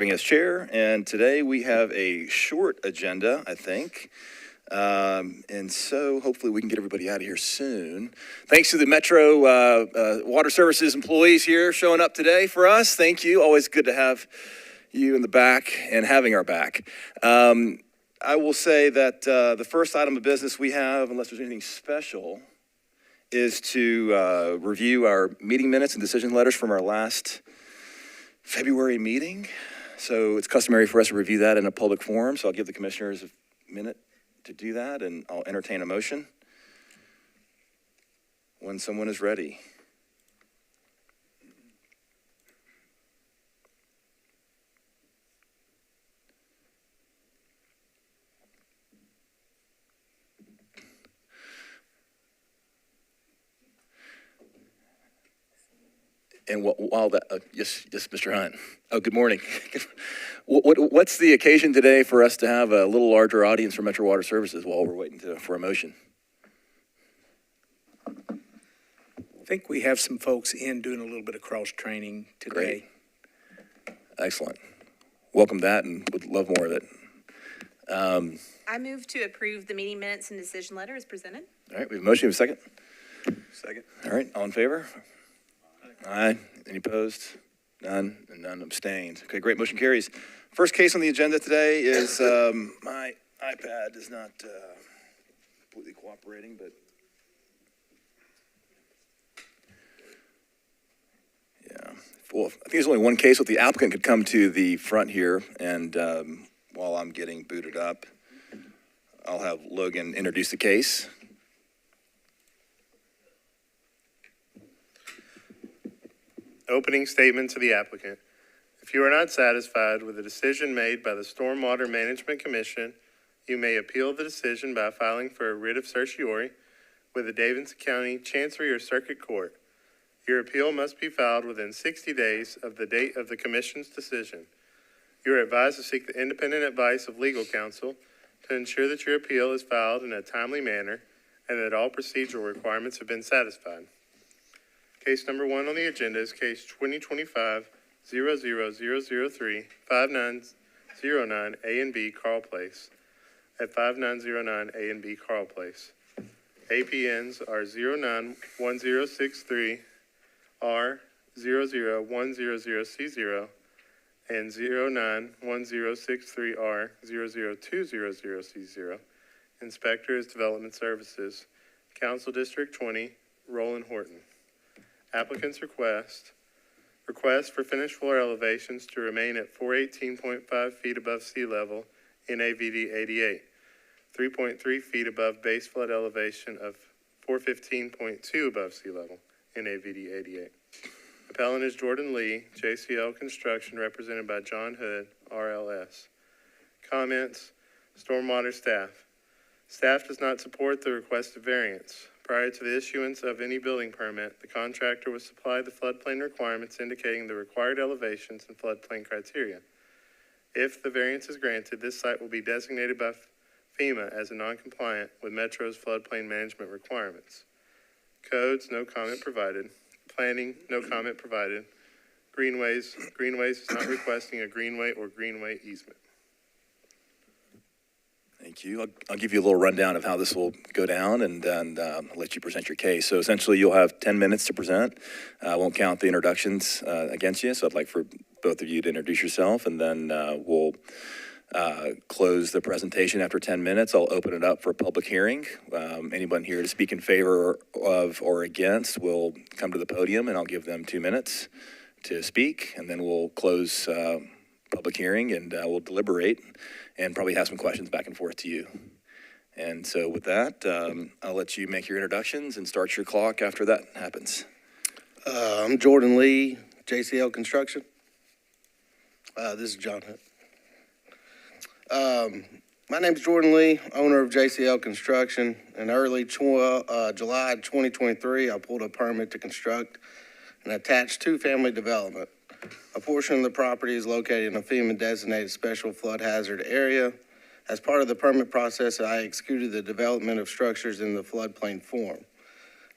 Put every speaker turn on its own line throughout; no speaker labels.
As chair, and today we have a short agenda, I think. And so hopefully we can get everybody out of here soon. Thanks to the Metro Water Services employees here showing up today for us. Thank you. Always good to have you in the back and having our back. I will say that the first item of business we have, unless there's anything special, is to review our meeting minutes and decision letters from our last February meeting. So it's customary for us to review that in a public forum. So I'll give the commissioners a minute to do that, and I'll entertain a motion when someone is ready. And while that, yes, Mr. Hunt. Oh, good morning. What's the occasion today for us to have a little larger audience for Metro Water Services while we're waiting for a motion?
I think we have some folks in doing a little bit of cross-training today.
Great. Excellent. Welcome that, and would love more of it.
I move to approve the meeting minutes and decision letter as presented.
All right, we have a motion. We have a second?
Second.
All right, all in favor? Aye. Any opposed? None, and none abstained. Okay, great, motion carries. First case on the agenda today is, my iPad is not completely cooperating, but yeah. Well, I think there's only one case, but the applicant could come to the front here, and while I'm getting booted up, I'll have Logan introduce the case.
Opening statement to the applicant. If you are not satisfied with the decision made by the Stormwater Management Commission, you may appeal the decision by filing for a writ of certiorari with the Davidson County Chancery or Circuit Court. Your appeal must be filed within 60 days of the date of the Commission's decision. You are advised to seek the independent advice of legal counsel to ensure that your appeal is filed in a timely manner and that all procedural requirements have been satisfied. Case number 1 on the agenda is case 2025-00003, 5909 A and B Carl Place at 5909 A and B Carl Place. APNs are 091063R00100C0 and 091063R00200C0. Inspector is Development Services. Council District 20, Roland Horton. Applicant's request for finished floor elevations to remain at 418.5 feet above sea level in AVD 88, 3.3 feet above base flood elevation of 415.2 above sea level in AVD 88. Appellant is Jordan Lee, JCL Construction, represented by John Hood, RLS. Comments, Stormwater staff. Staff does not support the requested variance. Prior to the issuance of any building permit, the contractor was supplied the floodplain requirements indicating the required elevations and floodplain criteria. If the variance is granted, this site will be designated by FEMA as a non-compliant with Metro's floodplain management requirements. Codes, no comment provided. Planning, no comment provided. Greenways is not requesting a greenway or greenway easement.
Thank you. I'll give you a little rundown of how this will go down, and then let you present your case. So essentially, you'll have 10 minutes to present. I won't count the introductions against you, so I'd like for both of you to introduce yourself, and then we'll close the presentation after 10 minutes. I'll open it up for a public hearing. Anyone here to speak in favor of or against will come to the podium, and I'll give them 2 minutes to speak, and then we'll close public hearing, and we'll deliberate and probably have some questions back and forth to you. And so with that, I'll let you make your introductions and start your clock after that happens.
I'm Jordan Lee, JCL Construction. This is John Hood. My name is Jordan Lee, owner of JCL Construction. In early July 2023, I pulled a permit to construct an attached two-family development. A portion of the property is located in a FEMA-designated special flood hazard area. As part of the permit process, I executed the development of structures in the floodplain form.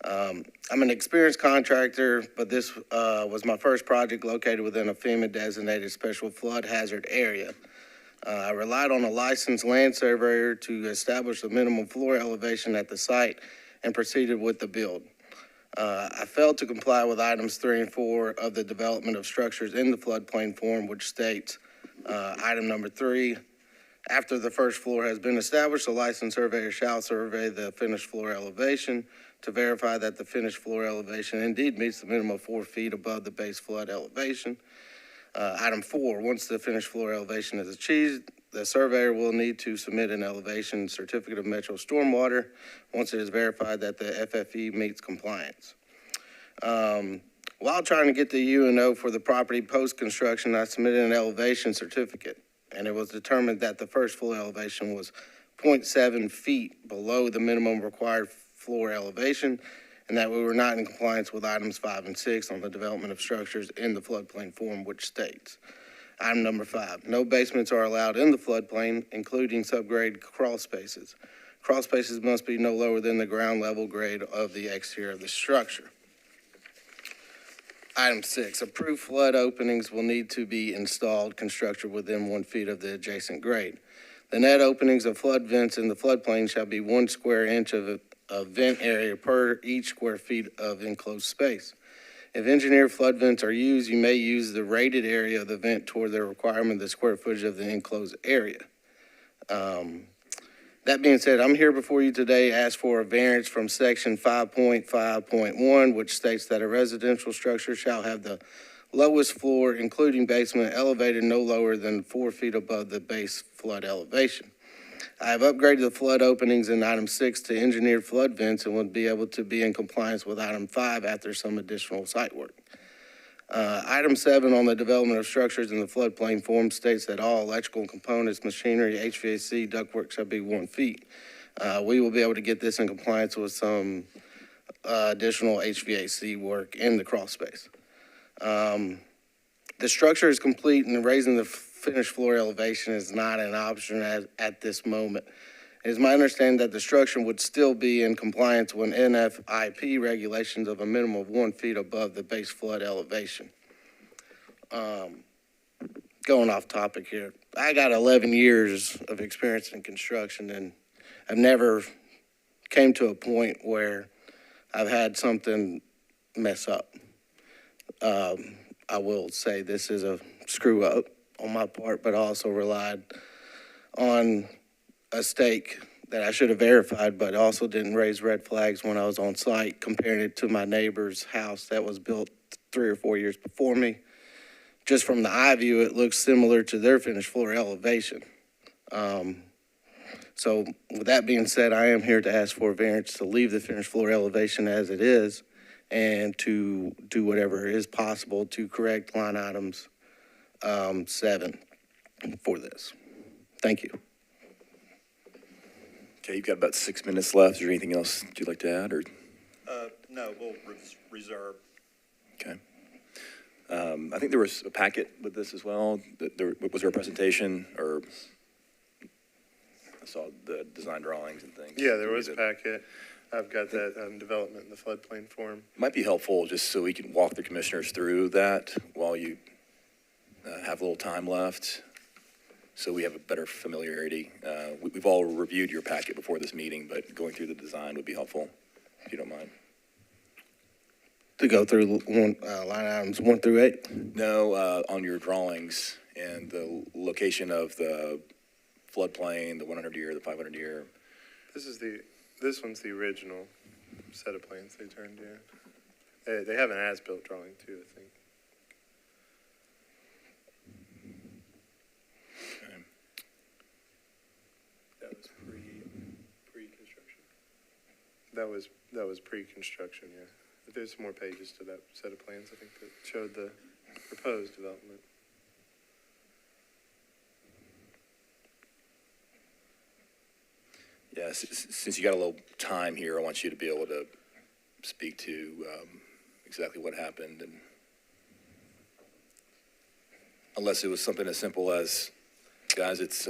I'm an experienced contractor, but this was my first project located within a FEMA-designated special flood hazard area. I relied on a licensed land surveyor to establish the minimum floor elevation at the site and proceeded with the build. I failed to comply with items 3 and 4 of the development of structures in the floodplain form, which states, item number 3, after the first floor has been established, the licensed surveyor shall survey the finished floor elevation to verify that the finished floor elevation indeed meets the minimum of 4 feet above the base flood elevation. Item 4, once the finished floor elevation is achieved, the surveyor will need to submit an elevation certificate of Metro Stormwater once it is verified that the FFE meets compliance. While trying to get the UNO for the property post-construction, I submitted an elevation certificate, and it was determined that the first floor elevation was 0.7 feet below the minimum required floor elevation, and that we were not in compliance with items 5 and 6 on the development of structures in the floodplain form, which states, item number 5, no basements are allowed in the floodplain, including subgrade crawl spaces. Crawl spaces must be no lower than the ground level grade of the exterior of the structure. Item 6, approved flood openings will need to be installed, constructed within 1 feet of the adjacent grade. The net openings of flood vents in the floodplain shall be 1 square inch of vent area per each square feet of enclosed space. If engineered flood vents are used, you may use the rated area of the vent toward the requirement of the square footage of the enclosed area. That being said, I'm here before you today to ask for a variance from section 5.5.1, which states that a residential structure shall have the lowest floor, including basement, elevated no lower than 4 feet above the base flood elevation. I have upgraded the flood openings in item 6 to engineered flood vents and will be able to be in compliance with item 5 after some additional site work. Item 7 on the development of structures in the floodplain form states that all electrical components, machinery, HVAC, ductwork shall be 1 feet. We will be able to get this in compliance with some additional HVAC work in the crawl space. The structure is complete and raising the finished floor elevation is not an option at this moment. It is my understanding that the structure would still be in compliance with NFIP regulations of a minimum of 1 feet above the base flood elevation. Going off topic here, I got 11 years of experience in construction, and I've never came to a point where I've had something mess up. I will say this is a screw up on my part, but I also relied on a stake that I should have verified, but also didn't raise red flags when I was on site, comparing it to my neighbor's house that was built 3 or 4 years before me. Just from the eye view, it looks similar to their finished floor elevation. So with that being said, I am here to ask for a variance to leave the finished floor elevation as it is and to do whatever is possible to correct line items 7 for this. Thank you.
Okay, you've got about 6 minutes left. Is there anything else you'd like to add, or?
No, we'll reserve.
Okay. I think there was a packet with this as well. Was there a presentation, or I saw the design drawings and things?
Yeah, there was a packet. I've got that development in the floodplain form.
Might be helpful just so we can walk the commissioners through that while you have a little time left, so we have a better familiarity. We've all reviewed your packet before this meeting, but going through the design would be helpful, if you don't mind.
To go through line items 1 through 8?
No, on your drawings and the location of the floodplain, the 100-year, the 500-year.
This one's the original set of plans they turned in. They have an as-built drawing too, I think.
Okay.
That was pre-construction. That was pre-construction, yeah. But there's some more pages to that set of plans, I think, that showed the proposed development.
Yeah, since you got a little time here, I want you to be able to speak to exactly what happened, and unless it was something as simple as, guys, it's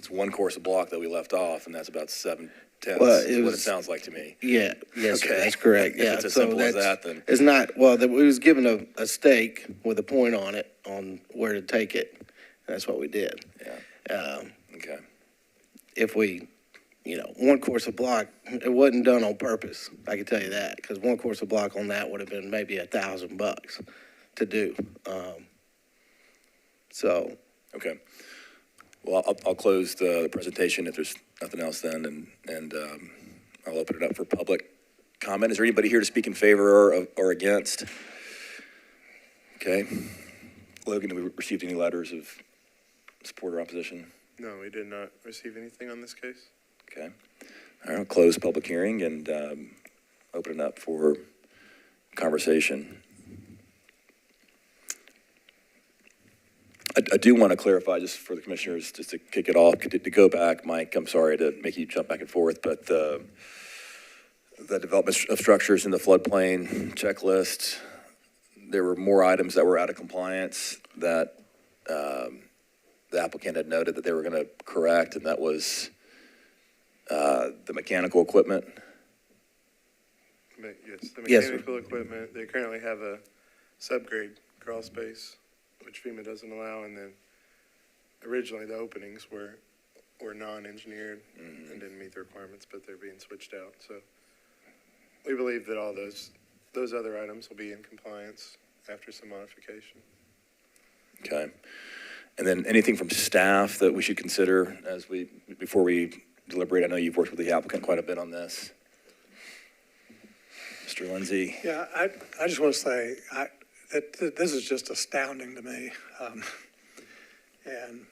one course of block that we left off, and that's about 7 test,
Well,
is
it
what it
was-
sounds like to me.
Yeah, yes, sir,
Okay.
that's correct,
If
yeah.
it's as
so
simple as
that's-
that, then-
It's not, well, we was given a stake with a point on it, on where to take it, and that's what we did.
Yeah, okay.
If we, one course of block, it wasn't done on purpose, I can tell you that, because one course of block on that would have been maybe $1,000 to do. So,
Okay. Well, I'll close the presentation if there's nothing else then, and I'll open it up for public comment. Is there anybody here to speak in favor or against? Okay. Logan, have we received any letters of support or opposition?
No, we did not receive anything on this case.
Okay. All right, I'll close public hearing and open it up for conversation. I do want to clarify, just for the commissioners, just to kick it off, to go back, Mike, I'm sorry to make you jump back and forth, but the development of structures in the floodplain checklist, there were more items that were out of compliance that the applicant had noted that they were going to correct, and that was the mechanical equipment.
Yes, the
Yes, sir.
mechanical equipment, they currently have a subgrade crawl space, which FEMA doesn't allow, and then originally the openings were non-engineered and didn't meet the requirements, but they're being switched out. So we believe that all those other items will be in compliance after some modification.
Okay. And then anything from staff that we should consider before we deliberate? I know you've worked with the applicant quite a bit on this. Mr. Lindsay?
Yeah, I just want to say that this is just astounding to me. And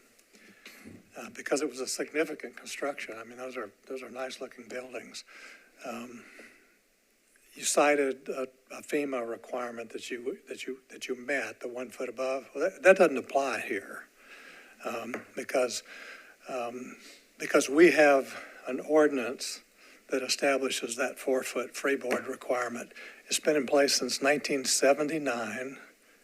because it was a significant construction. I mean, those are nice looking buildings. You cited a FEMA requirement that you met, the 1 foot above. Well, that doesn't apply here because we have an ordinance that establishes that 4 foot freeboard requirement. It's been in place since 1979.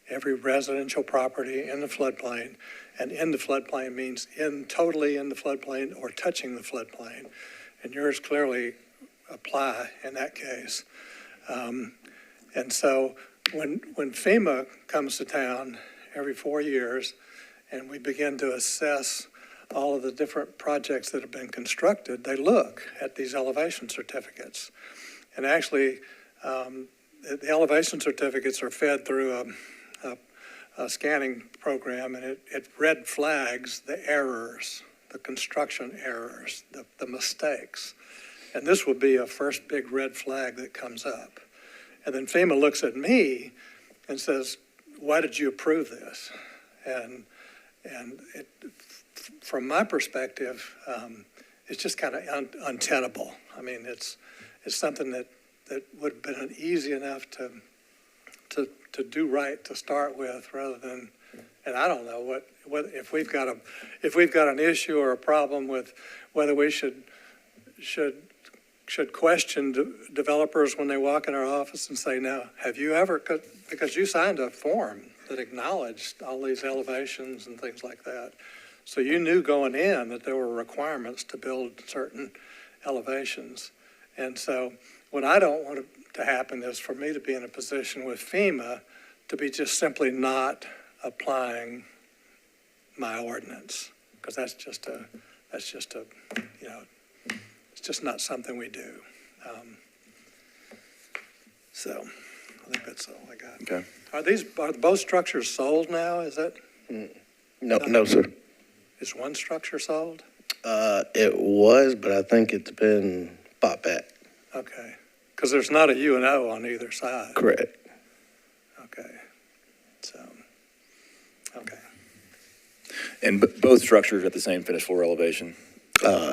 Every residential property in the floodplain, and in the floodplain means totally in the floodplain or touching the floodplain. And yours clearly apply in that case. And so when FEMA comes to town every 4 years and we begin to assess all of the different projects that have been constructed, they look at these elevation certificates. And actually, the elevation certificates are fed through a scanning program, and it red flags the errors, the construction errors, the mistakes. And this will be a first big red flag that comes up. And then FEMA looks at me and says, why did you approve this? And from my perspective, it's just kind of untenable. I mean, it's something that would have been easy enough to do right to start with, rather than, and I don't know what if we've got an issue or a problem with whether we should question developers when they walk in our office and say, now, have you ever, because you signed a form that acknowledged all these elevations and things like that. So you knew going in that there were requirements to build certain elevations. And so what I don't want to happen is for me to be in a position with FEMA to be just simply not applying my ordinance, because that's just a, it's just not something we do. So I think that's all I got.
Okay.
Are both structures sold now? Is that?
no, sir.
Is one structure sold?
It was, but I think it's been bought back.
Okay. Because there's not a U&O on either side.
Correct.
Okay. So, okay.
And both structures at the same finished floor elevation?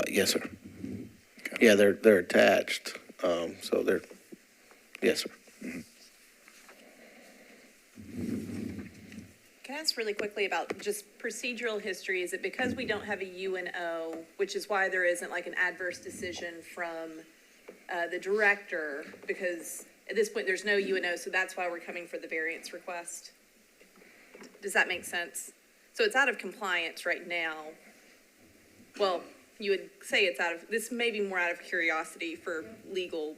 Yes, sir.
Okay.
Yeah, they're attached. So they're, yes, sir.
Can I ask really quickly about just procedural history? Is it because we don't have a UNO, which is why there isn't like an adverse decision from the director? Because at this point, there's no UNO, so that's why we're coming for the variance request. Does that make sense? So it's out of compliance right now. Well, you would say it's this may be more out of curiosity for legal,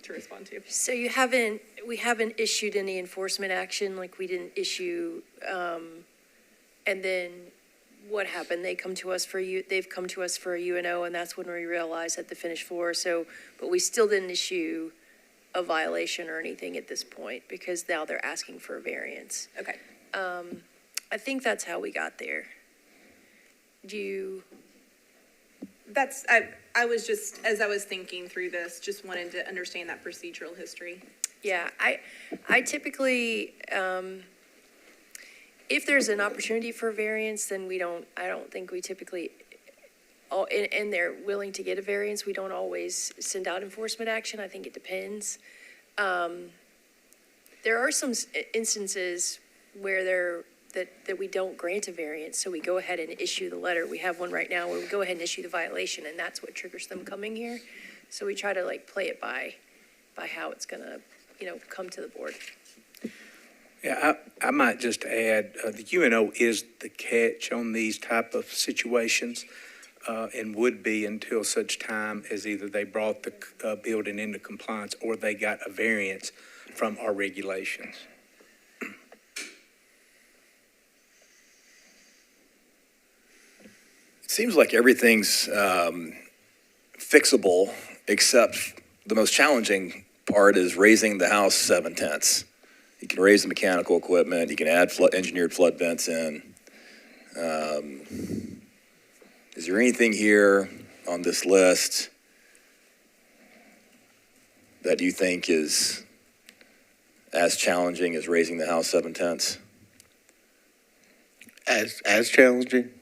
to respond to.
So we haven't issued any enforcement action, like we didn't issue, and then what happened? They've come to us for a UNO, and that's when we realized at the finished floor, but we still didn't issue a violation or anything at this point, because now they're asking for a variance.
Okay.
I think that's how we got there.
I was just, as I was thinking through this, just wanted to understand that procedural history.
Yeah, I typically, if there's an opportunity for variance, then I don't think we typically, and they're willing to get a variance, we don't always send out enforcement action. I think it depends. There are some instances where that we don't grant a variance, so we go ahead and issue the letter. We have one right now where we go ahead and issue the violation, and that's what triggers them coming here. So we try to play it by how it's gonna, come to the board.
Yeah, I might just add, the UNO is the catch on these type of situations, and would be until such time as either they brought the building into compliance or they got a variance from our regulations.
It seems like everything's fixable, except the most challenging part is raising the house 7/10. You can raise the mechanical equipment, you can add engineered flood vents in. Is there anything here on this list that you think is as challenging as raising the house 7/10?
As challenging?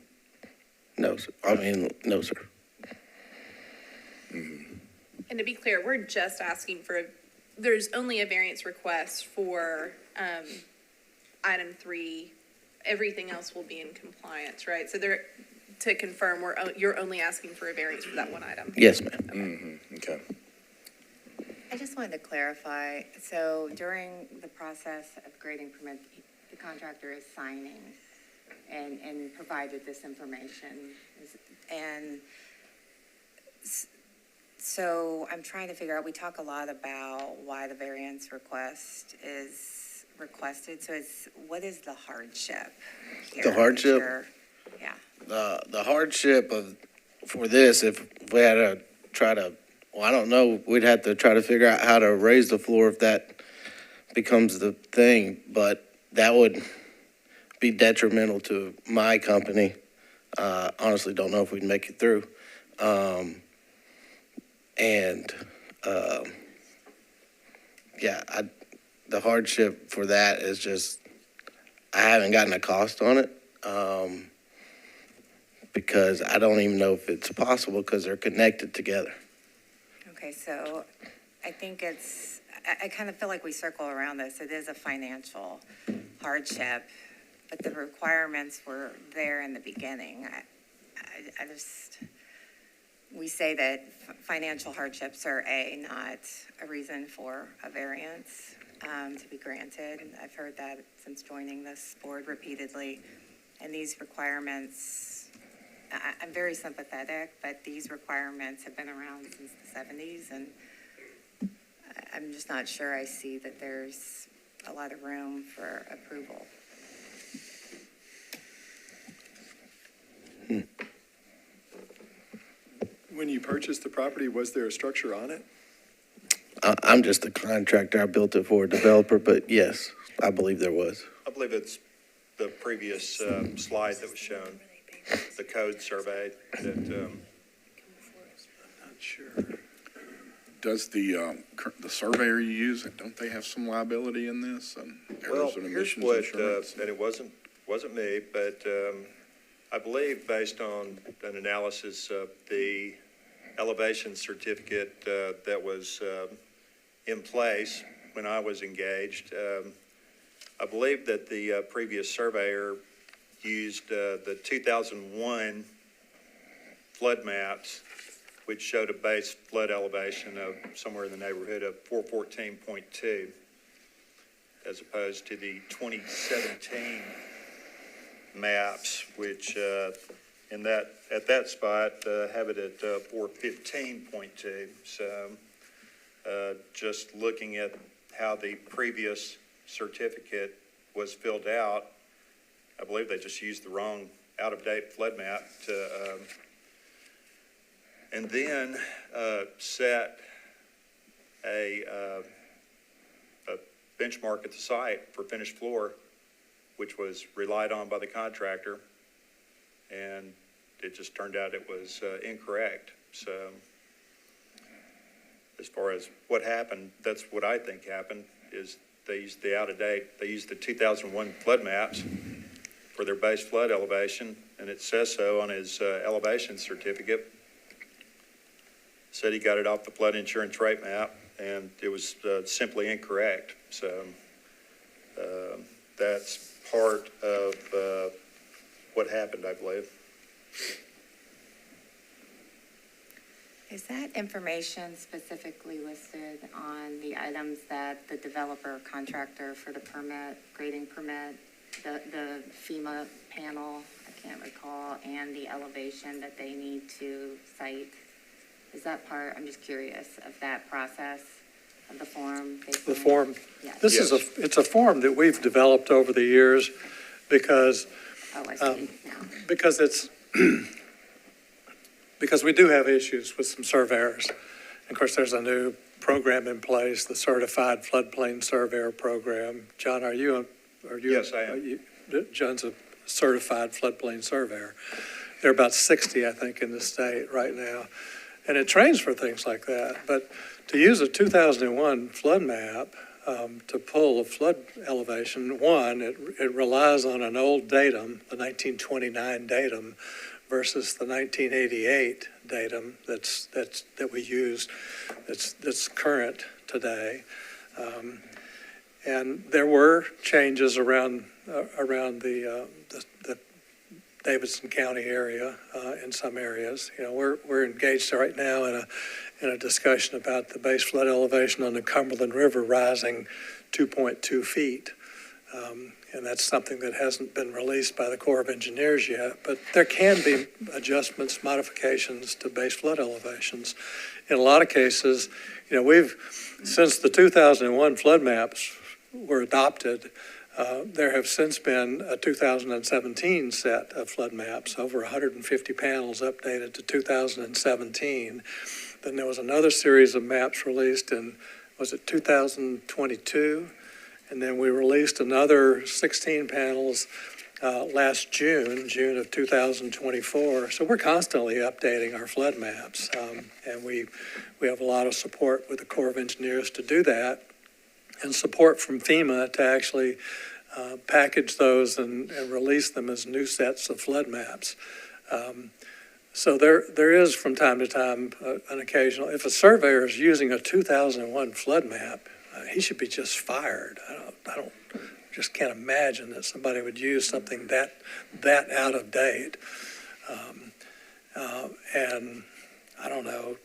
No, sir. No, sir.
And to be clear, we're just asking there's only a variance request for, item 3. Everything else will be in compliance, right? So to confirm, you're only asking for a variance for that one item?
Yes, ma'am.
Okay.
I just wanted to clarify, so during the process of grading permit, the contractor is signing and provided this information. And so I'm trying to figure out, we talk a lot about why the variance request is requested. So what is the hardship here?
The hardship?
Yeah.
The hardship for this, if we had to I don't know, we'd have to try to figure out how to raise the floor if that becomes the thing, but that would be detrimental to my company. Honestly, don't know if we'd make it through. The hardship for that is just, I haven't gotten a cost on it, because I don't even know if it's possible because they're connected together.
Okay, so I think I kind of feel like we circle around this. It is a financial hardship, but the requirements were there in the beginning. We say that financial hardships are not a reason for a variance to be granted. I've heard that since joining this board repeatedly. And these requirements, I'm very sympathetic, but these requirements have been around since the 70s, and I'm just not sure I see that there's a lot of room for approval.
When you purchased the property, was there a structure on it?
I'm just a contractor. I built it for a developer, but yes, I believe there was.
I believe it's the previous slide that was shown, the code survey that,
I'm not sure. Does the surveyor you use, don't they have some liability in this?
well,
Errors and
here's
omissions
what,
insurance?
and it wasn't me, but I believe based on an analysis of the elevation certificate that was in place when I was engaged, I believe that the previous surveyor used the 2001 flood maps, which showed a base flood elevation of somewhere in the neighborhood of 414.2, as opposed to the 2017 maps, which at that spot, have it at 415.2. So just looking at how the previous certificate was filled out, I believe they just used the wrong out-of-date flood map to, and then set a benchmark at the site for finished floor, which was relied on by the contractor, and it just turned out it was incorrect. So as far as what happened, that's what I think happened, is they used the out-of-date, they used the 2001 flood maps for their base flood elevation, and it says so on his elevation certificate. Said he got it off the flood insurance rate map, and it was simply incorrect. So that's part of what happened, I believe.
Is that information specifically listed on the items that the developer contractor for the permit, grading permit, the FEMA panel, I can't recall, and the elevation that they need to cite? Is that part, I'm just curious, of that process, of the form?
The form,
Yes.
this is it's a form that we've developed over the years because,
Oh, I see, now.
because it's, because we do have issues with some surveyors. Of course, there's a new program in place, the Certified Floodplain Surveyor Program. John, are you?
Yes, I am.
John's a certified floodplain surveyor. There are about 60, I think, in the state right now. And it trains for things like that. But to use a 2001 flood map to pull a flood elevation, one, it relies on an old datum, the 1929 datum, versus the 1988 datum that we use, that's current today. And there were changes around the Davidson County area in some areas. You know, we're engaged right now in a discussion about the base flood elevation on the Cumberland River rising 2.2 feet. And that's something that hasn't been released by the Corps of Engineers yet, but there can be adjustments, modifications to base flood elevations. In a lot of cases, you know, since the 2001 flood maps were adopted, there have since been a 2017 set of flood maps, over 150 panels updated to 2017. Then there was another series of maps released in, was it 2022? And then we released another 16 panels last June of 2024. So we're constantly updating our flood maps. And we have a lot of support with the Corps of Engineers to do that, and support from FEMA to actually package those and release them as new sets of flood maps. So there is from time to time an occasional, if a surveyor is using a 2001 flood map, he should be just fired. I don't just can't imagine that somebody would use something that out of date. And I don't know,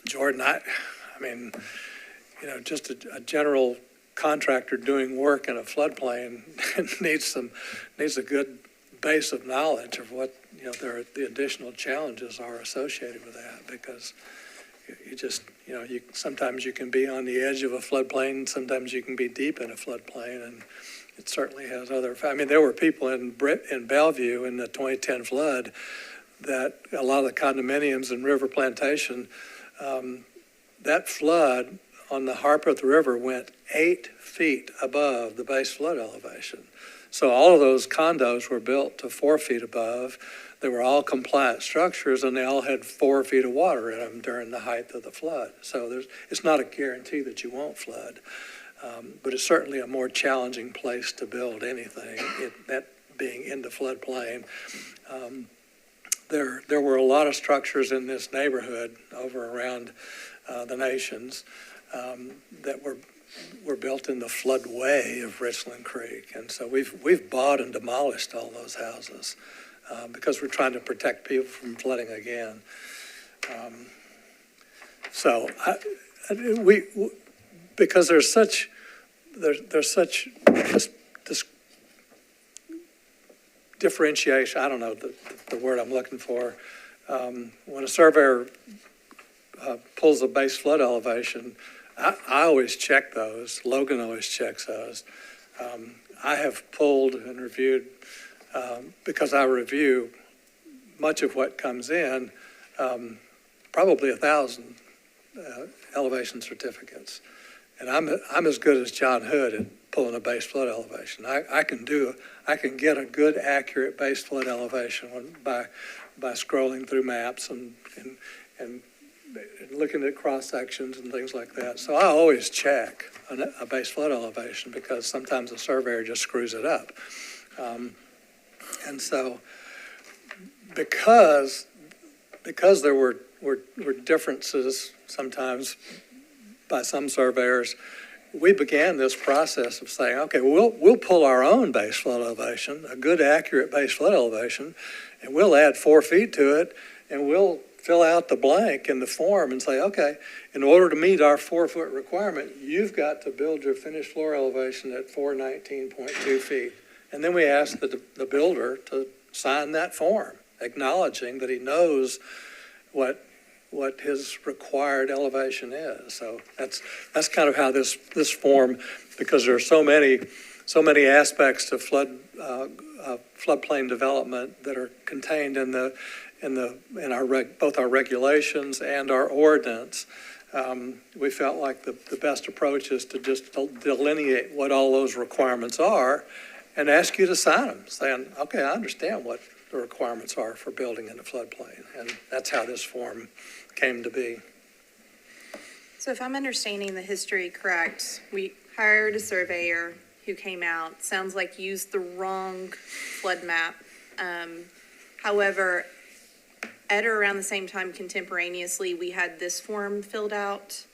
Jordan, I mean, you know, just a general contractor doing work in a floodplain needs a good base of knowledge of what, you know, the additional challenges are associated with that, because you just, you know, sometimes you can be on the edge of a floodplain, sometimes you can be deep in a floodplain, and it certainly has other, I mean, there were people in Bellevue in the 2010 flood that a lot of the condominiums in River Plantation, that flood on the Harpeth River went 8 feet above the base flood elevation. So all of those condos were built to 4 feet above. They were all compliant structures, and they all had 4 feet of water in them during the height of the flood. So it's not a guarantee that you won't flood, but it's certainly a more challenging place to build anything, that being in the floodplain. There were a lot of structures in this neighborhood over around the Nations that were built in the floodway of Richland Creek, and so we've bought and demolished all those houses because we're trying to protect people from flooding again. Because there's such this differentiation, I don't know the word I'm looking for. When a surveyor pulls a base flood elevation, I always check those. Logan always checks those. I have pulled and reviewed, because I review much of what comes in, probably 1,000 elevation certificates. And I'm as good as John Hood at pulling a base flood elevation. I can get a good, accurate base flood elevation by scrolling through maps and looking at cross sections and things like that. So I always check a base flood elevation because sometimes the surveyor just screws it up. And so because there were differences sometimes by some surveyors, we began this process of saying, okay, we'll pull our own base flood elevation, a good, accurate base flood elevation, and we'll add 4 feet to it, and we'll fill out the blank in the form and say, okay, in order to meet our 4-foot requirement, you've got to build your finished floor elevation at 419.2 feet. And then we ask the builder to sign that form, acknowledging that he knows what his required elevation is. So that's kind of how this form, because there are so many aspects to floodplain development that are contained in both our regulations and our ordinance. We felt like the best approach is to just delineate what all those requirements are and ask you to sign them, saying, okay, I understand what the requirements are for building in a floodplain. And that's how this form came to be.
So if I'm understanding the history correct, we hired a surveyor who came out, sounds like used the wrong flood map. However, at or around the same time contemporaneously, we had this form filled out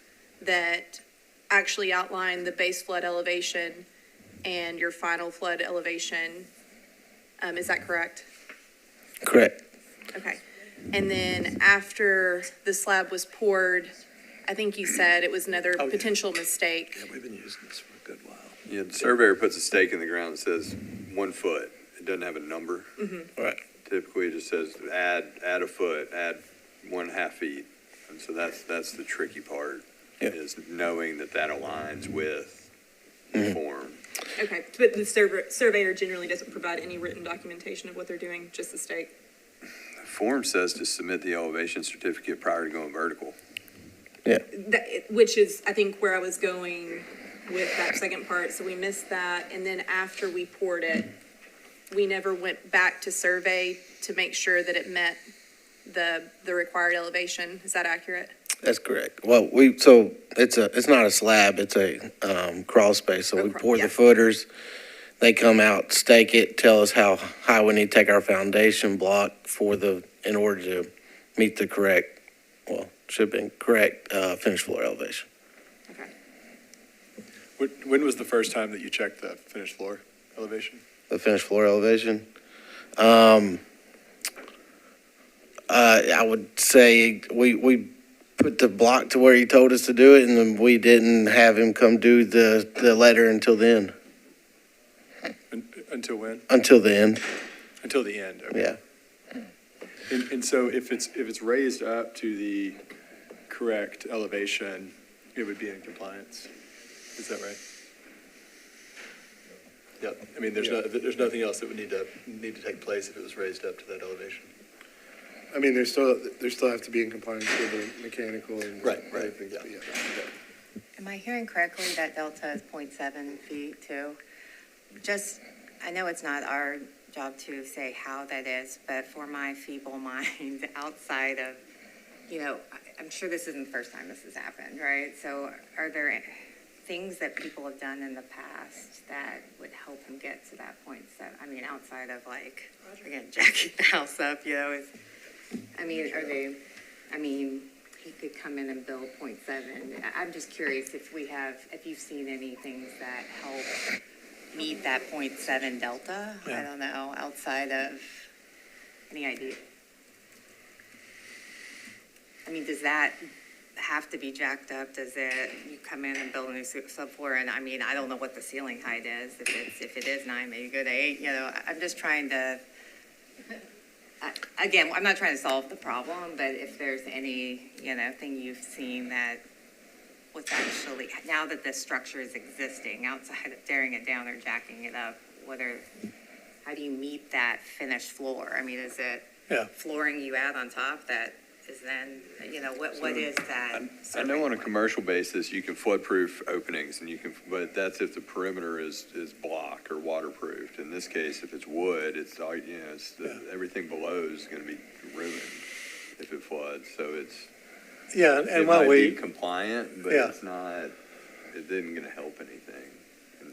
that actually outlined the base flood elevation and your final flood elevation. Is that correct?
Correct.
Okay. And then after the slab was poured, I think you said it was another potential mistake.
Yeah, we've been using this for a good while.
Yeah, the surveyor puts a stake in the ground that says 1 foot. It doesn't have a number.
Right.
Typically, it just says add a foot, add 1/2 feet. And so that's the tricky part, is knowing that aligns with the form.
Okay, but the surveyor generally doesn't provide any written documentation of what they're doing, just the stake.
The form says to submit the elevation certificate prior to going vertical.
Which is, I think, where I was going with that second part. So we missed that. And then after we poured it, we never went back to survey to make sure that it met the required elevation. Is that accurate?
That's correct. Well, it's not a slab, it's a crawl space. So we pour the footers, they come out, stake it, tell us how high we need to take our foundation block in order to meet the correct, finished floor elevation.
Okay.
When was the first time that you checked the finished floor elevation?
The finished floor elevation? I would say we put the block to where he told us to do it, and then we didn't have him come do the letter until then.
Until when?
Until the end.
Until the end, okay.
Yeah.
And so if it's raised up to the correct elevation, it would be in compliance. Is that right? Yep. I mean, there's nothing else that would need to take place if it was raised up to that elevation.
I mean, they still have to be in compliance with the mechanical and.
Right,
everything,
yeah.
Am I hearing correctly that delta is 0.7 feet too? I know it's not our job to say how that is, but for my feeble mind, outside of, I'm sure this isn't the first time this has happened, right? So are there things that people have done in the past that would help him get to that 0.7? I mean, outside of again, jacking the house up, he could come in and build 0.7. I'm just curious if you've seen any things that help meet that 0.7 delta.
Yeah.
I don't know, outside of any idea. I mean, does that have to be jacked up? You come in and build a new subfloor, and I don't know what the ceiling height is. If it is 9, maybe go to 8. I'm just trying to again, I'm not trying to solve the problem, but if there's any, thing you've seen that was actually, now that the structure is existing, outside of tearing it down or jacking it up, how do you meet that finished floor? I mean, is it
Yeah.
flooring you add on top that is then, what is that?
I know on a commercial basis, you can flood-proof openings, but that's if the perimeter is block or waterproofed. In this case, if it's wood, it's all, everything below is gonna be ruined if it floods, so it's.
Yeah, and
It
while
might
we,
be compliant, but
Yeah.
it isn't gonna help anything.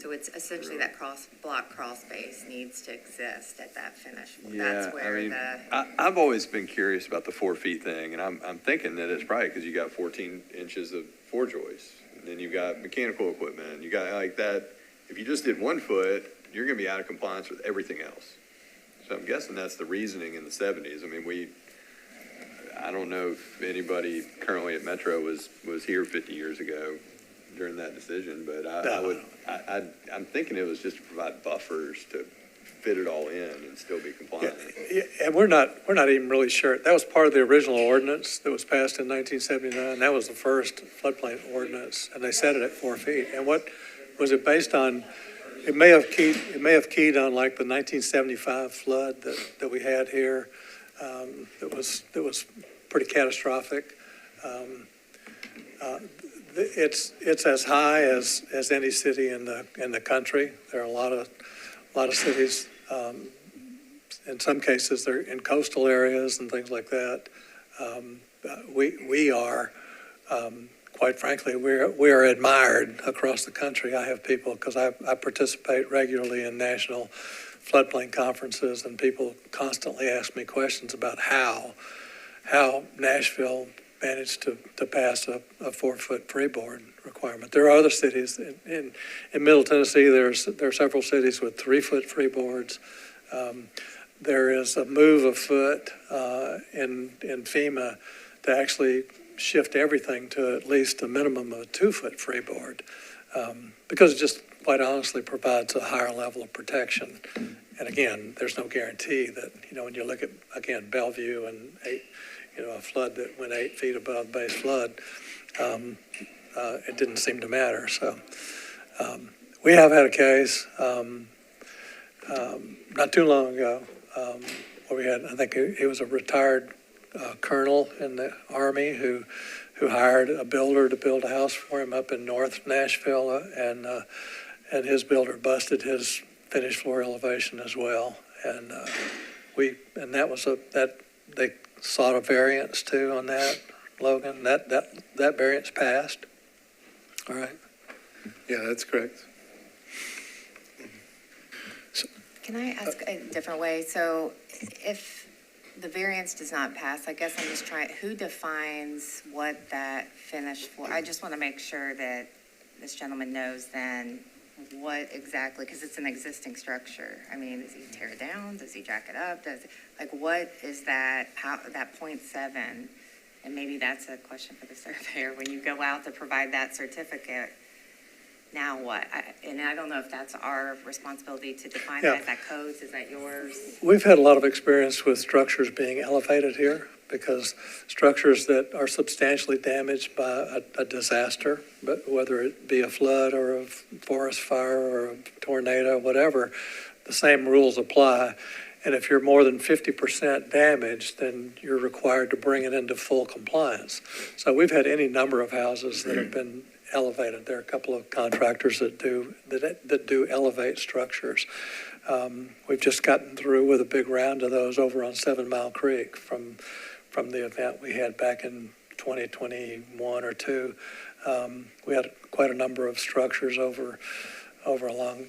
So it's essentially that block crawl space needs to exist at that finish.
Yeah,
That's where
I've always been curious about the 4 feet thing, and I'm thinking that it's probably because you got 14 inches of floor joists, and then you've got mechanical equipment, and you got like that. If you just did 1 foot, you're gonna be out of compliance with everything else. So I'm guessing that's the reasoning in the 70s. I mean, I don't know if anybody currently at Metro was here 50 years ago during that decision, but I'm thinking it was just to provide buffers to fit it all in and still be compliant.
yeah, and we're not even really sure. That was part of the original ordinance that was passed in 1979. That was the first floodplain ordinance, and they set it at 4 feet. And what was it based on? It may have keyed on like the 1975 flood that we had here. That was pretty catastrophic. It's as high as any city in the country. There are a lot of cities. In some cases, they're in coastal areas and things like that. We are, quite frankly, we are admired across the country. I have people, because I participate regularly in national floodplain conferences, and people constantly ask me questions about how Nashville managed to pass a 4-foot freeboard requirement. There are other cities in Middle Tennessee. There are several cities with 3-foot freeboards. There is a move afoot in FEMA to actually shift everything to at least a minimum of a 2-foot freeboard, because it just quite honestly provides a higher level of protection. And again, there's no guarantee that, when you look at, again, Bellevue and a flood that went 8 feet above base flood, it didn't seem to matter. So we have had a case not too long ago where we had, I think he was a retired colonel in the Army who hired a builder to build a house for him up in North Nashville, and his builder busted his finished floor elevation as well. And they sought a variance too on that, Logan. That variance passed. All right.
Yeah, that's correct.
Can I ask a different way? So if the variance does not pass, I guess I'm just trying, who defines what that finished floor? I just want to make sure that this gentleman knows then what exactly, because it's an existing structure. I mean, does he tear it down? Does he jack it up? What is that, that 0.7? And maybe that's a question for the surveyor. When you go out to provide that certificate, now what? And I don't know if that's our responsibility to define that. Is that codes? Is that yours?
We've had a lot of experience with structures being elevated here, because structures that are substantially damaged by a disaster, but whether it be a flood or a forest fire or a tornado, whatever, the same rules apply. And if you're more than 50% damaged, then you're required to bring it into full compliance. So we've had any number of houses that have been elevated. There are a couple of contractors that do elevate structures. We've just gotten through with a big round of those over on 7 Mile Creek from the event we had back in 2021 or 2. We had quite a number of structures over along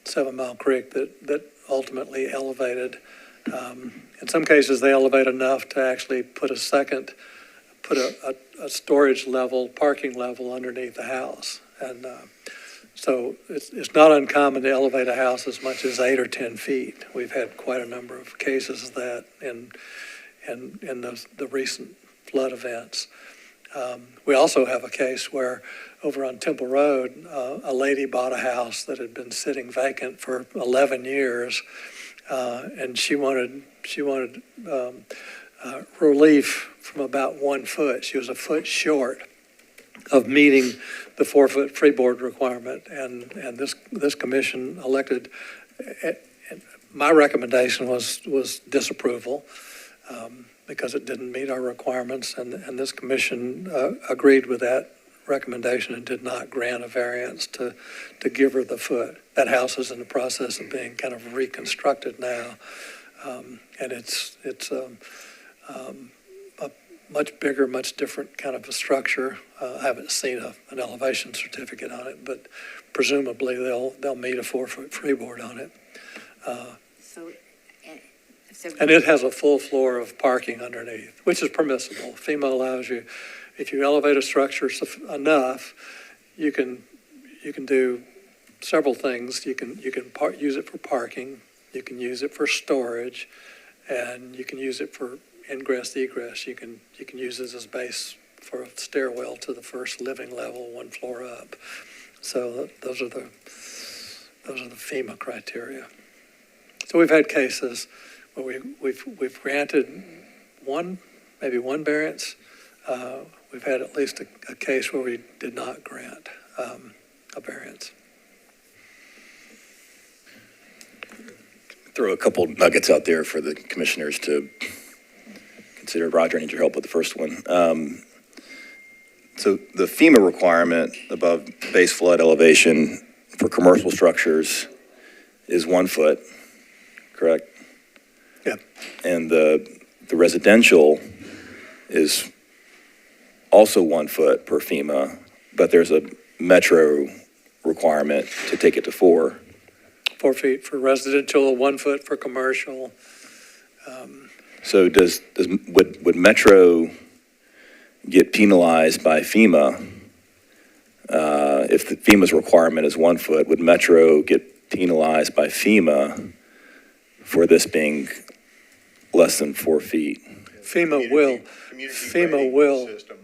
7 Mile Creek that ultimately elevated. In some cases, they elevate enough to actually put a storage level, parking level underneath the house. And so it's not uncommon to elevate a house as much as 8 or 10 feet. We've had quite a number of cases of that in the recent flood events. We also have a case where over on Temple Road, a lady bought a house that had been sitting vacant for 11 years, and she wanted relief from about 1 foot. She was a foot short of meeting the 4-foot freeboard requirement, and this commission elected. My recommendation was disapproval because it didn't meet our requirements, and this commission agreed with that recommendation and did not grant a variance to give her the foot. That house is in the process of being kind of reconstructed now, and it's a much bigger, much different kind of a structure. I haven't seen an elevation certificate on it, but presumably they'll meet a 4-foot freeboard on it. And it has a full floor of parking underneath, which is permissible. FEMA allows you, if you elevate a structure enough, you can do several things. You can use it for parking, you can use it for storage, and you can use it for ingress, egress. You can use it as a base for a stairwell to the first living level, 1 floor up. So those are the FEMA criteria. So we've had cases where we've granted maybe one variance. We've had at least a case where we did not grant a variance.
Throw a couple nuggets out there for the commissioners to consider. Roger, I need your help with the first one. So the FEMA requirement above base flood elevation for commercial structures is 1 foot, correct?
Yeah.
And the residential is also 1 foot per FEMA, but there's a metro requirement to take it to 4.
4 feet for residential, 1 foot for commercial.
So would Metro get penalized by FEMA? If the FEMA's requirement is 1 foot, would Metro get penalized by FEMA for this being less than 4 feet?
FEMA will. FEMA will.
System,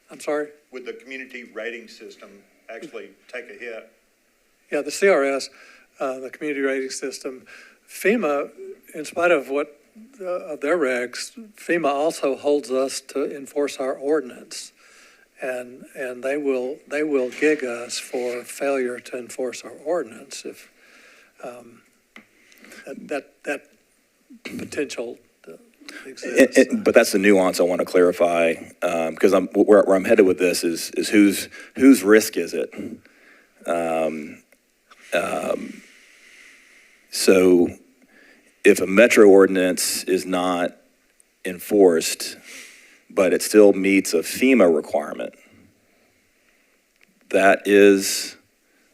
I'm sorry?
would the community rating system actually take a hit?
Yeah, the CRS, the community rating system, FEMA, in spite of of their regs, FEMA also holds us to enforce our ordinance, and they will gig us for failure to enforce our ordinance if that potential exists.
But that's the nuance I want to clarify, because where I'm headed with this is whose risk is it? So if a Metro ordinance is not enforced, but it still meets a FEMA requirement, that is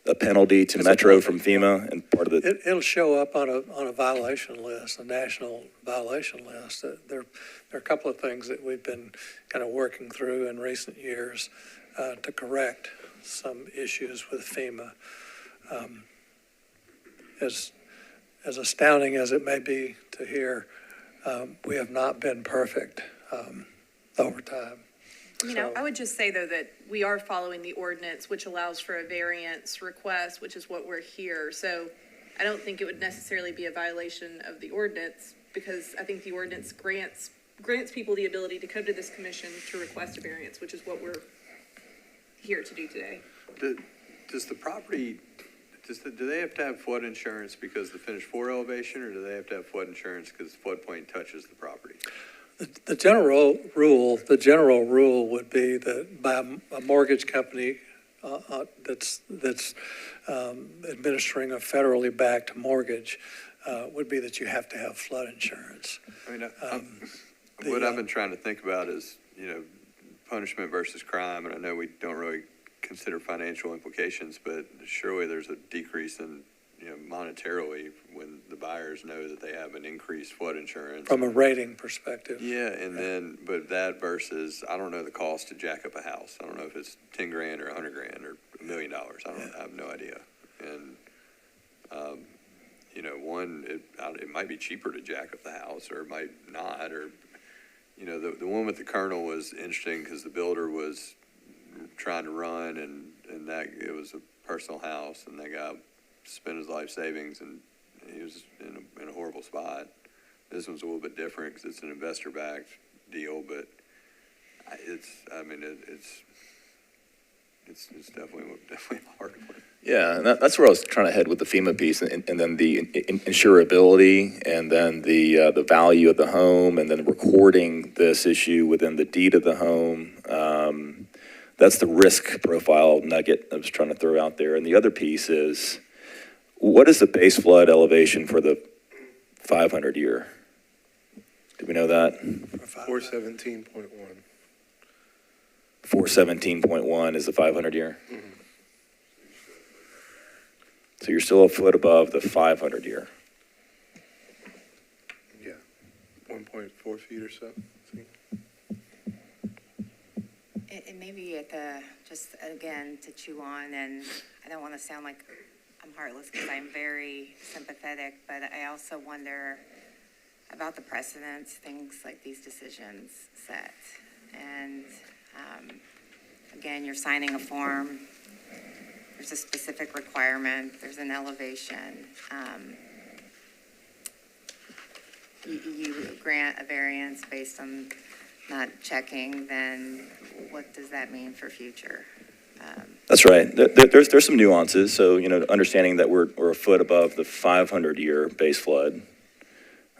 a penalty to Metro from FEMA and part of the.
It'll show up on a violation list, a national violation list. There are a couple of things that we've been kind of working through in recent years to correct some issues with FEMA. As astounding as it may be to hear, we have not been perfect over time.
I would just say, though, that we are following the ordinance, which allows for a variance request, which is what we're here. So I don't think it would necessarily be a violation of the ordinance, because I think the ordinance grants people the ability to come to this commission to request a variance, which is what we're here to do today.
Does the property, do they have to have flood insurance because of the finished floor elevation, or do they have to have flood insurance because the floodplain touches the property?
The general rule would be that by a mortgage company that's administering a federally backed mortgage would be that you have to have flood insurance.
What I've been trying to think about is, punishment versus crime, and I know we don't really consider financial implications, but surely there's a decrease in, monetarily when the buyers know that they have an increased flood insurance.
From a rating perspective.
Yeah, and then, but that versus, I don't know the cost to jack up a house. I don't know if it's 10 grand or 100 grand or $1 million. I have no idea. And, it might be cheaper to jack up the house, or it might not, or, the one with the Colonel was interesting because the builder was trying to run and that it was a personal house, and that guy spent his life savings and he was in a horrible spot. This one's a little bit different because it's an investor-backed deal, but it's definitely a hard one.
Yeah, and that's where I was trying to head with the FEMA piece, and then the insurability, and then the value of the home, and then recording this issue within the deed of the home. That's the risk profile nugget I was trying to throw out there. And the other piece is, what is the base flood elevation for the 500 year? Do we know that?
417.1.
417.1 is the 500 year. So you're still a foot above the 500 year.
Yeah, 1.4 feet or so.
It may be just again, to chew on, and I don't want to sound like I'm heartless because I'm very sympathetic, but I also wonder about the precedents things like these decisions set. And again, you're signing a form, there's a specific requirement, there's an elevation. You grant a variance based on not checking, then what does that mean for future?
That's right. There's some nuances. So, understanding that we're a foot above the 500 year base flood,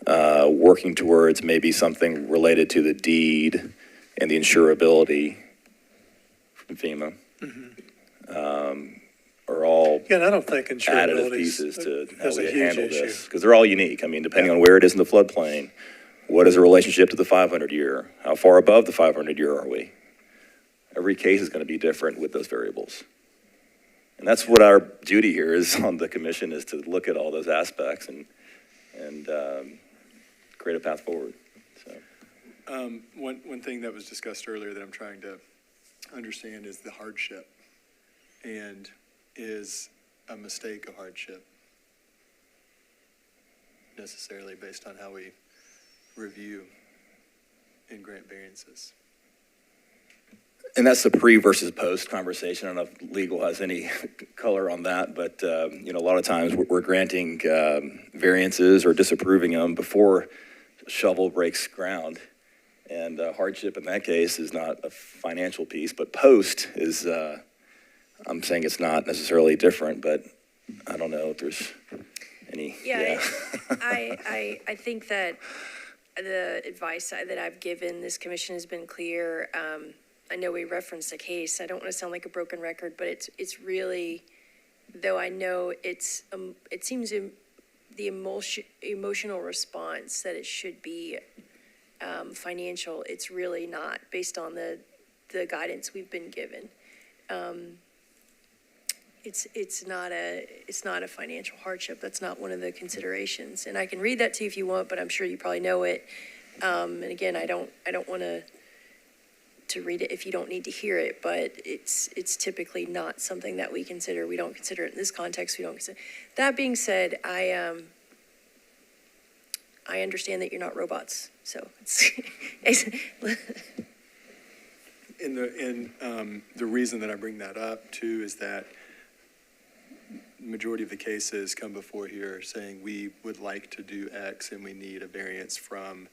working towards maybe something related to the deed and the insurability from FEMA. Are all
Yeah, and I don't think
additive
insurability
pieces to how
is a
we
huge
handle
issue.
this. Because they're all unique. I mean, depending on where it is in the floodplain, what is the relationship to the 500 year? How far above the 500 year are we? Every case is going to be different with those variables. And that's what our duty here is on the commission, is to look at all those aspects and create a path forward. So.
One thing that was discussed earlier that I'm trying to understand is the hardship. And is a mistake a hardship? Necessarily based on how we review and grant variances.
And that's the pre versus post conversation. I don't know if legal has any color on that, but a lot of times we're granting variances or disapproving them before shovel breaks ground. And hardship in that case is not a financial piece, but post is, I'm saying it's not necessarily different, but I don't know if there's any.
Yeah. I think that the advice that I've given this commission has been clear. I know we referenced a case. I don't want to sound like a broken record, but it's really, though I know it seems the emotional response that it should be financial, it's really not, based on the guidance we've been given. It's not a financial hardship. That's not one of the considerations. And I can read that to you if you want, but I'm sure you probably know it. And again, I don't want to read it if you don't need to hear it, but it's typically not something that we consider. We don't consider it in this context. We don't consider. That being said, I understand that you're not robots, so it's.
The reason that I bring that up too is that the majority of the cases come before here saying we would like to do X and we need a variance from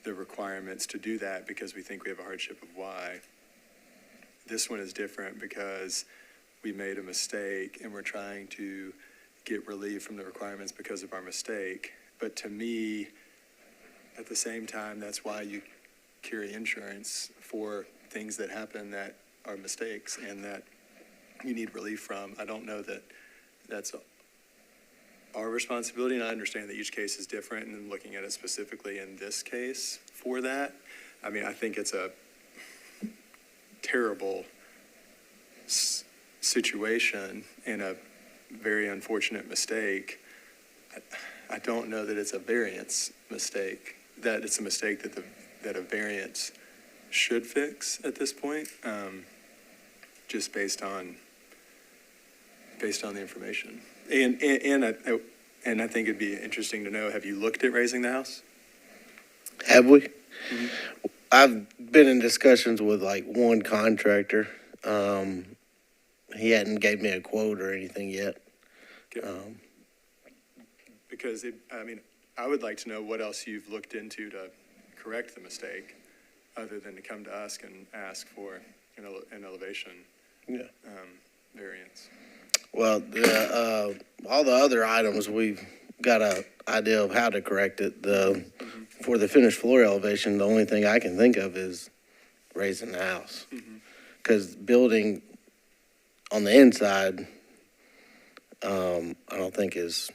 the requirements to do that because we think we have a hardship of Y. This one is different because we made a mistake and we're trying to get relief from the requirements because of our mistake. But to me, at the same time, that's why you carry insurance for things that happen that are mistakes and that you need relief from. I don't know that that's our responsibility, and I understand that each case is different, and looking at it specifically in this case for that, I mean, I think it's a terrible situation and a very unfortunate mistake. I don't know that it's a variance mistake, that it's a mistake that a variance should fix at this point, just based on the information. And I think it'd be interesting to know, have you looked at raising the house?
Have we? Mm-hmm. I've been in discussions with like one contractor. He hadn't gave me a quote or anything yet.
Okay. because I would like to know what else you've looked into to correct the mistake, other than to come to us and ask for an elevation variance.
Well, all the other items, we've got an idea of how to correct it. For the finished floor elevation, the only thing I can think of is raising the house. Because building on the inside, I don't think is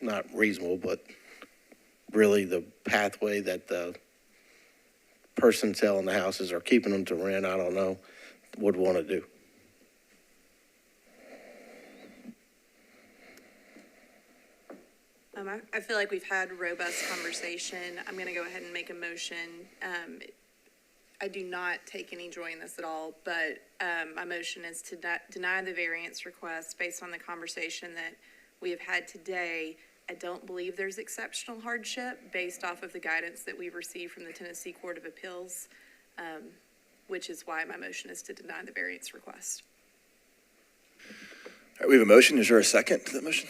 not reasonable, but really the pathway that the person selling the houses or keeping them to rent, I don't know, would want to do.
I feel like we've had robust conversation. I'm going to go ahead and make a motion. I do not take any joy in this at all, but my motion is to deny the variance request based on the conversation that we have had today. I don't believe there's exceptional hardship based off of the guidance that we've received from the Tennessee Court of Appeals, which is why my motion is to deny the variance request.
All right, we have a motion. Is there a second to that motion?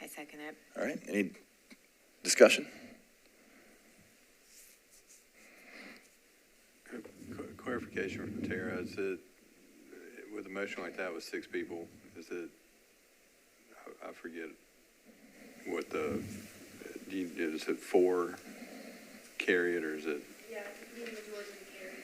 I second it.
All right, any discussion?
Clarification from Tara, is it, with a motion like that with 6 people, is it, I forget what is it 4 carry it, or is it?
Yeah, the majority of the carry.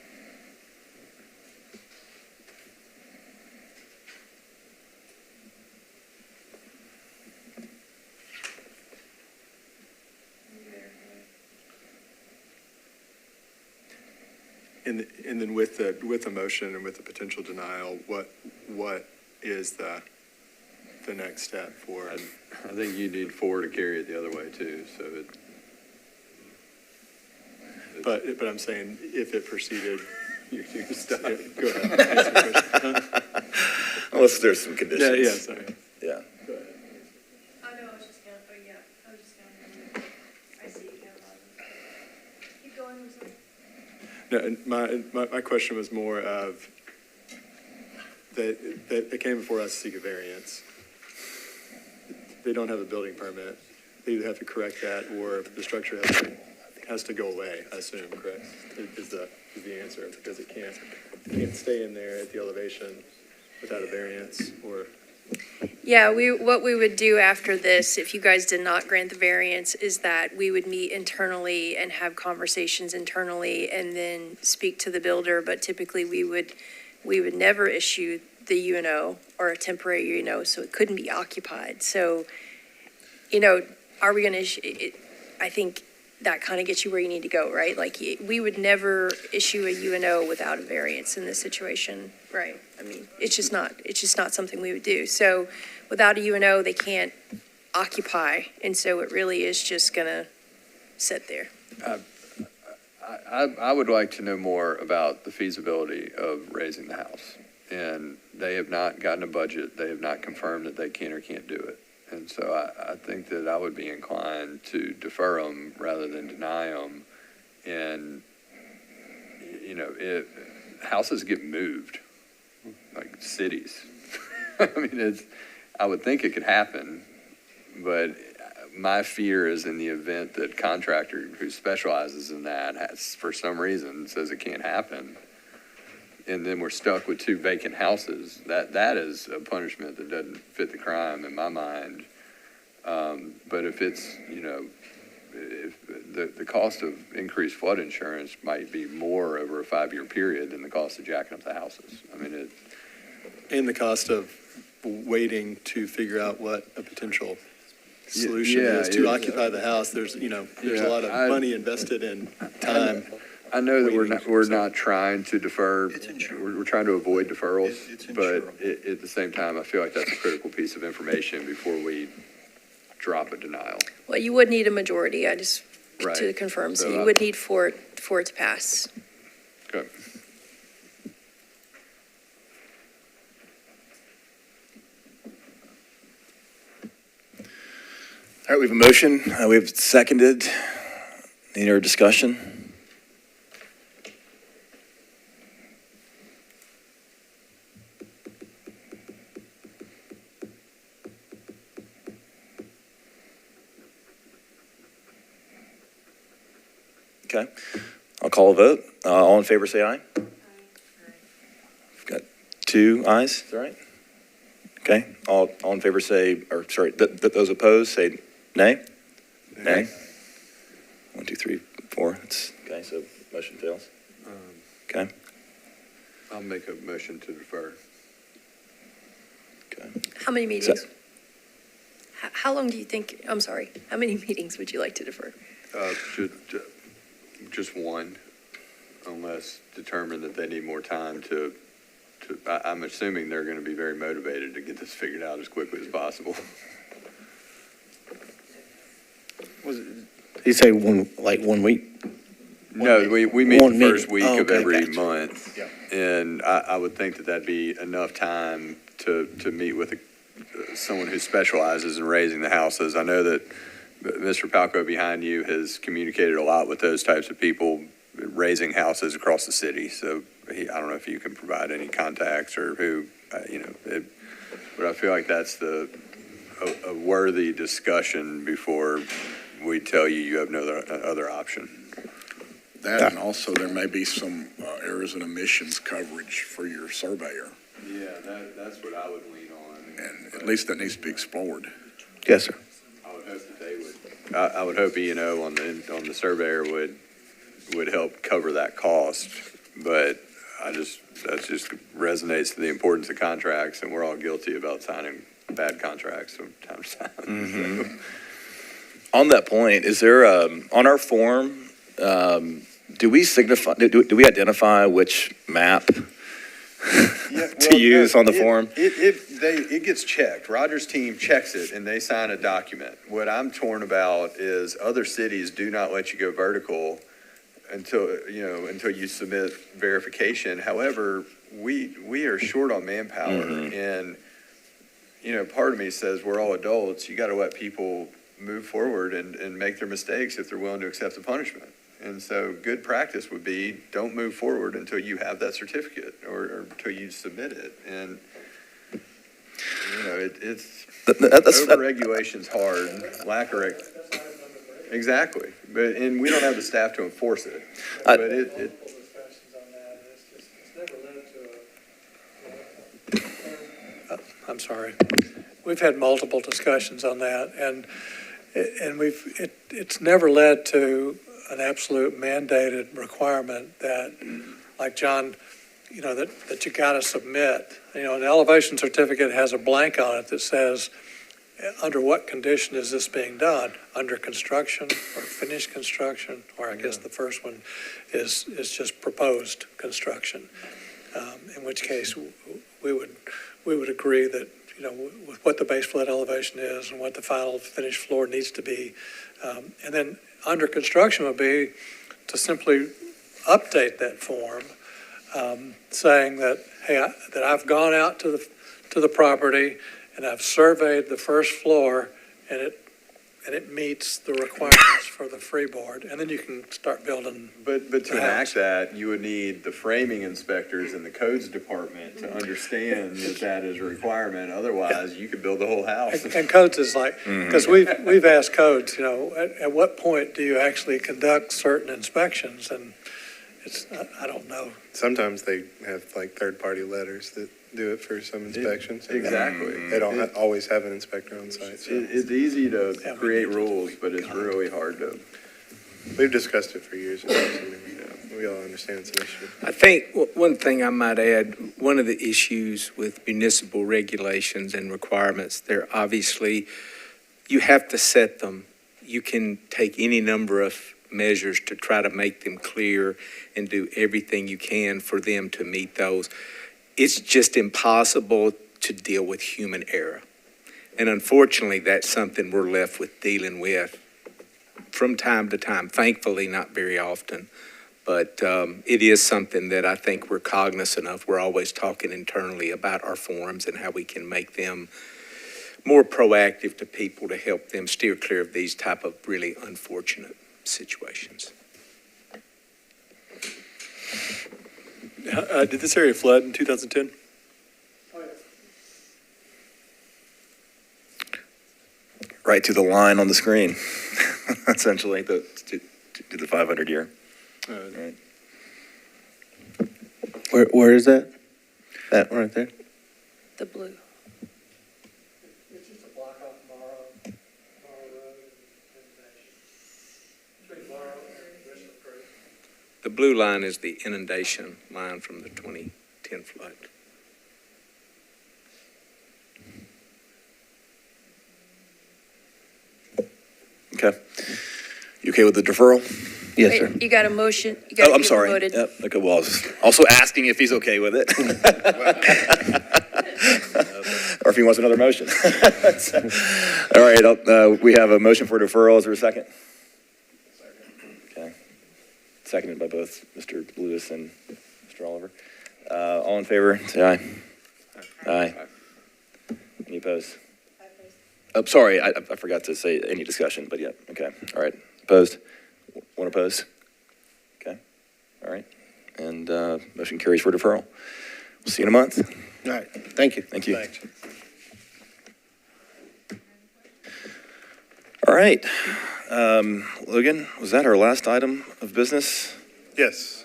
And then with the motion and with the potential denial, what is the next step for?
I think you need 4 to carry it the other way too, so
But I'm saying if it proceeded,
you're stuck.
yeah, go ahead. Answer the question.
Unless there's some conditions.
Yeah, sorry.
Yeah.
Go ahead.
Oh, no, I was just gonna, I was just gonna, I see you count on. Keep going, I'm sorry.
No, and my question was more of that they came before us to seek a variance. They don't have a building permit. They either have to correct that or the structure has to go away, I assume, correct? Is the answer, because it can't stay in there at the elevation without a variance or.
Yeah, what we would do after this, if you guys did not grant the variance, is that we would meet internally and have conversations internally and then speak to the builder, but typically we would never issue the UNO or a temporary UNO, so it couldn't be occupied. So, are we gonna issue it? I think that kind of gets you where you need to go, right? Like, we would never issue a UNO without a variance in this situation, right? I mean, it's just not something we would do. So without a UNO, they can't occupy, and so it really is just gonna sit there.
I would like to know more about the feasibility of raising the house. And they have not gotten a budget. They have not confirmed that they can or can't do it. And so I think that I would be inclined to defer them rather than deny them. And, houses get moved, like cities. I mean, I would think it could happen, but my fear is in the event that contractor who specializes in that has, for some reason, says it can't happen, and then we're stuck with 2 vacant houses. That is a punishment that doesn't fit the crime in my mind. But if it's, if the cost of increased flood insurance might be more over a 5-year period than the cost of jacking up the houses. I mean,
And the cost of waiting to figure out what a potential solution is to occupy the house. There's a lot of money invested in time.
I know that we're not trying to defer. We're trying to avoid deferrals, but at the same time, I feel like that's a critical piece of information before we drop a denial.
Well, you would need a majority, to
Right.
confirm, so
So
you would need for it to pass.
Okay.
All right, we have a motion. We have seconded. Any other discussion? Okay, I'll call a vote. All in favor, say aye. We've got 2 ayes, is that right? Okay, all in favor say, or sorry, those opposed say nay? Nay. 1, 2, 3, 4, that's, okay, so motion fails. Okay,
I'll make a motion to defer.
okay.
How many meetings? How long do you think, I'm sorry, how many meetings would you like to defer?
Just one, unless determined that they need more time to, I'm assuming they're gonna be very motivated to get this figured out as quickly as possible.
You say 1 week?
No, we meet
One
the first
meeting.
week
Oh,
of
okay,
every
gotcha.
month.
Yeah.
And I would think that that'd be enough time to meet with someone who specializes in raising the houses. I know that Mr. Palco behind you has communicated a lot with those types of people raising houses across the city. So I don't know if you can provide any contacts or who, but I feel like that's a worthy discussion before we tell you you have no other option.
That, and also there may be some errors and emissions coverage for your surveyor,
Yeah, that's what I would lean on.
and at least that needs to be explored.
Yes, sir.
I would hope that they would. I would hope E&O on the surveyor would help cover that cost, but that just resonates to the importance of contracts, and we're all guilty about signing bad contracts from time to time.
Mm-hmm. On that point, is there, on our form, do we signify, do we identify which map to use on the form?
It gets checked. Roger's team checks it and they sign a document. What I'm torn about is other cities do not let you go vertical until you submit verification. However, we are short on manpower, and part of me says we're all adults. You got to let people move forward and make their mistakes if they're willing to accept the punishment. And so good practice would be don't move forward until you have that certificate or until you submit it. And, it's over-regulation's hard, exactly. And we don't have the staff to enforce it. But
I'm sorry. We've had multiple discussions on that, and it's never led to an absolute mandated requirement that, like John, that you gotta submit. An elevation certificate has a blank on it that says, under what condition is this being done? Under construction or finished construction, or I guess the first one is just proposed construction. In which case, we would agree that, with what the base flood elevation is and what the final finished floor needs to be. And then under construction would be to simply update that form, saying that, hey, that I've gone out to the property and I've surveyed the first floor and it meets the requirements for the freeboard, and then you can start building.
But to enact that, you would need the framing inspectors in the codes department to understand that is a requirement. Otherwise, you could build the whole house.
And codes is like, because we've asked codes, at what point do you actually conduct certain inspections? And I don't know.
Sometimes they have third-party letters that do it for some inspections.
Exactly.
They don't always have an inspector on site. So.
It's easy to create rules, but it's really hard to.
We've discussed it for years. We all understand it's an issue.
I think one thing I might add, one of the issues with municipal regulations and requirements, they're obviously, you have to set them. You can take any number of measures to try to make them clear and do everything you can for them to meet those. It's just impossible to deal with human error. And unfortunately, that's something we're left with dealing with from time to time, thankfully not very often. But it is something that I think we're cognizant of. We're always talking internally about our forms and how we can make them more proactive to people to help them steer clear of these type of really unfortunate situations.
Did this area flood in 2010?
Right to the line on the screen, essentially, to the 500 year. Right.
Where is that? That right there?
The blue.
It's just a block off Morrow Road between Morrow and Bristol Creek.
The blue line is the inundation line from the 2010 flood.
Okay. You okay with the deferral?
Yes,
Wait,
sir.
You got a motion? You got
Oh, I'm
people
sorry.
voted.
Yep. Okay, well, I was also asking if he's okay with it. Or if he wants another motion. All right, we have a motion for deferral. Is there a second? Okay. Seconded by both Mr. Lewis and Mr. Oliver. All in favor, say aye. Aye. Any opposed? Oh, sorry, I forgot to say any discussion, but yeah, okay. All right, opposed? One opposed? Okay, all right. And motion carries for deferral. We'll see you in a month.
All right, thank you.
Thank you.
Thanks.
All right. Logan, was that our last item of business?
Yes,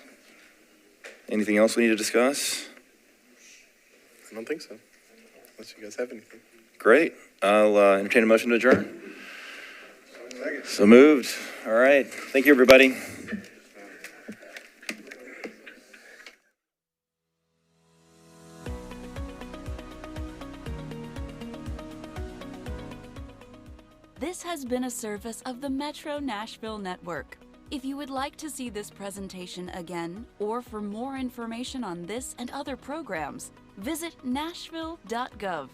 Anything else we need to discuss?
I don't think so, unless you guys have anything.
Great. I'll entertain a motion to adjourn. So moved. All right. Thank you, everybody.
This has been a service of the Metro Nashville Network. If you would like to see this presentation again, or for more information on this and other programs, visit nashville.gov.